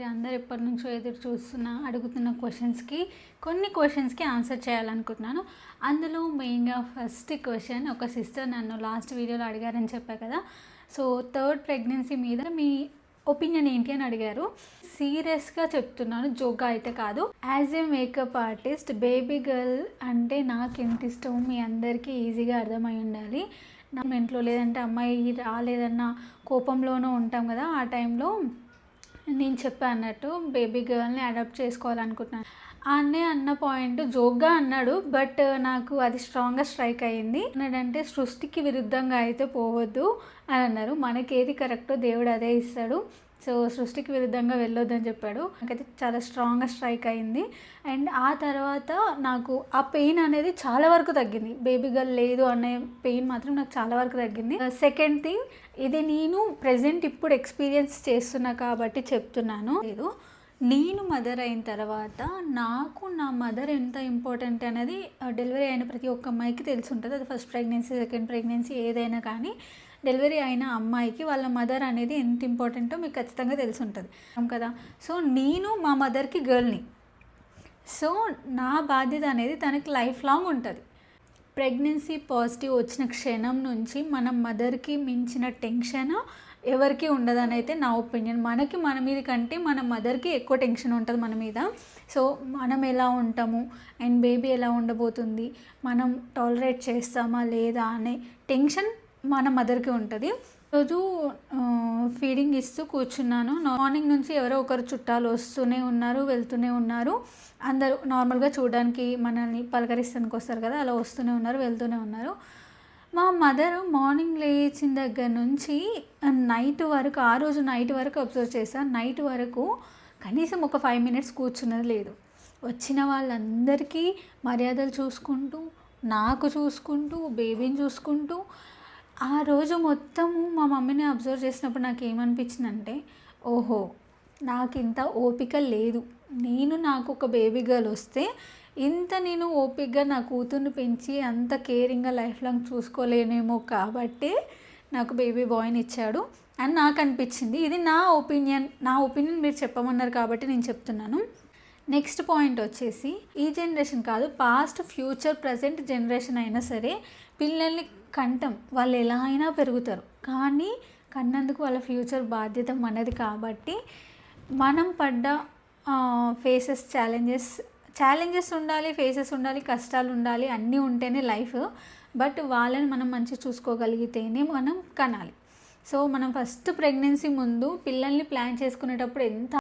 మీరు అందరు ఎప్పటి నుంచో ఎదురు అడుగుతున్న కొన్ని క్వశ్చన్స్కి ఆన్సర్ చేయాలనుకుంటున్నాను. అందులో మెయిన్గా ఫస్ట్ క్వశ్చన్, ఒక సిస్టర్ నన్ను లాస్ట్ వీడియోలో అడిగారని చెప్పా కదా. సో థర్డ్ ప్రెగ్నెన్సీ మీద మీ ఒపీనియన్ ఏంటి అని అడిగారు. సీరియస్గా చెప్తున్నాను, జోక్గా అయితే కాదు. As a makeup artist baby girl అంటే నాకు ఎంత ఇష్టం మీ అందరికీ ఈజీగా అర్థమై ఉండాలి. నా మెంట్లో లేదంటే అమ్మాయి రాలేదన్న కోపంలోనూ ఉంటాం కదా, ఆ టైంలో నేను చెప్పాను అన్నట్టు బేబీ గర్ల్ని అడాప్ట్ చేసుకోవాలనుకుంటున్నాను. అన్న పాయింట్ జోక్గా అన్నాడు, బట్ నాకు అది స్ట్రాంగ్గా స్ట్రైక్ అయ్యింది. అన్నాడంటే సృష్టికి విరుద్ధంగా అయితే పోవద్దు అని అన్నారు. మనకి ఏది కరెక్టో దేవుడు అదే ఇస్తాడు, సో సృష్టికి విరుద్ధంగా వెళ్ళొద్దని చెప్పాడు. నాకైతే చాలా స్ట్రాంగ్గా స్ట్రైక్ అయింది. అండ్ ఆ తర్వాత నాకు ఆ పెయిన్ అనేది చాలా వరకు తగ్గింది. బేబీ గర్ల్ లేదు అనే పెయిన్ మాత్రం నాకు చాలా వరకు తగ్గింది. సెకండ్ థింగ్, ఇది నేను ప్రజెంట్ ఇప్పుడు ఎక్స్పీరియన్స్ చేస్తున్నా కాబట్టి చెప్తున్నాను. లేదు, నేను మదర్ అయిన తర్వాత నాకు నా మదర్ ఎంత ఇంపార్టెంట్ అనేది డెలివరీ అయిన ప్రతి ఒక్క అమ్మాయికి తెలిసి ఉంటుంది. అది ఫస్ట్ ప్రెగ్నెన్సీ, సెకండ్ ప్రెగ్నెన్సీ ఏదైనా కానీ డెలివరీ అయిన అమ్మాయికి వాళ్ళ మదర్ అనేది ఎంత ఇంపార్టెంటో మీకు ఖచ్చితంగా తెలిసి ఉంటుంది కదా. సో నేను మా మదర్కి గర్ల్ని, సో నా బాధ్యత అనేది తనకి లైఫ్ లాంగ్ ఉంటుంది. ప్రెగ్నెన్సీ పాజిటివ్ వచ్చిన క్షణం నుంచి మన మదర్కి మించిన టెన్షన్ ఎవరికి ఉండదని అయితే నా ఒపీనియన్. మనకి మన మీద కంటే మన మదర్కి ఎక్కువ టెన్షన్ ఉంటుంది మన మీద. సో మనం ఎలా ఉంటాము అండ్ బేబీ ఎలా ఉండబోతుంది, మనం టాలరేట్ చేస్తామా లేదా అనే టెన్షన్ మన మదర్కి ఉంటుంది. రోజు ఫీడింగ్ ఇస్తూ కూర్చున్నాను. మార్నింగ్ నుంచి ఎవరో ఒకరు చుట్టాలు వస్తూనే ఉన్నారు, వెళ్తూనే ఉన్నారు. అందరూ నార్మల్గా చూడడానికి మనల్ని పలకరిస్తానికి వస్తారు కదా, అలా వస్తూనే ఉన్నారు, వెళ్తూనే ఉన్నారు. మా మదర్ మార్నింగ్ లేచిన దగ్గర నుంచి నైట్ వరకు, ఆ రోజు నైట్ వరకు అబ్జర్వ్ చేశాను, నైట్ వరకు కనీసం ఒక 5 minutes కూర్చున్నది లేదు. వచ్చిన వాళ్ళందరికీ మర్యాదలు చూసుకుంటూ, నాకు చూసుకుంటూ, బేబీని చూసుకుంటూ, ఆ రోజు మొత్తము మా మమ్మీని అబ్జర్వ్ చేసినప్పుడు నాకు ఏమనిపించిందంటే, ఓహో నాకు ఇంత ఓపిక లేదు. నాకు ఒక బేబీ గర్ల్ వస్తే ఇంత నేను ఓపికగా నా కూతుర్ని పెంచి అంత కేరింగ్గా లైఫ్ లాంగ్ చూసుకోలేనేమో కాబట్టి నాకు బేబీ బాయ్ని ఇచ్చాడు అని నాకు అనిపించింది. ఇది నా ఒపీనియన్ మీరు చెప్పమన్నారు కాబట్టి నేను చెప్తున్నాను. నెక్స్ట్ పాయింట్ వచ్చేసి, ఈ జనరేషన్ కాదు, పాస్ట్, ఫ్యూచర్, ప్రజెంట్ జనరేషన్ అయినా సరే పిల్లల్ని కంటాం, వాళ్ళు ఎలా అయినా పెరుగుతారు, కానీ కన్నందుకు వాళ్ళ ఫ్యూచర్ బాధ్యత మనది. కాబట్టి మనం పడ్డ ఫేసెస్ ఛాలెంజెస్ ఉండాలి, ఫేసెస్ ఉండాలి, కష్టాలు ఉండాలి, అన్నీ ఉంటేనే లైఫ్. బట్ వాళ్ళని మనం మంచిగా చూసుకోగలిగితేనే మనం కనాలి. సో మనం ఫస్ట్ ప్రెగ్నెన్సీ ముందు పిల్లల్ని ప్లాన్ చేసుకునేటప్పుడు ఎంత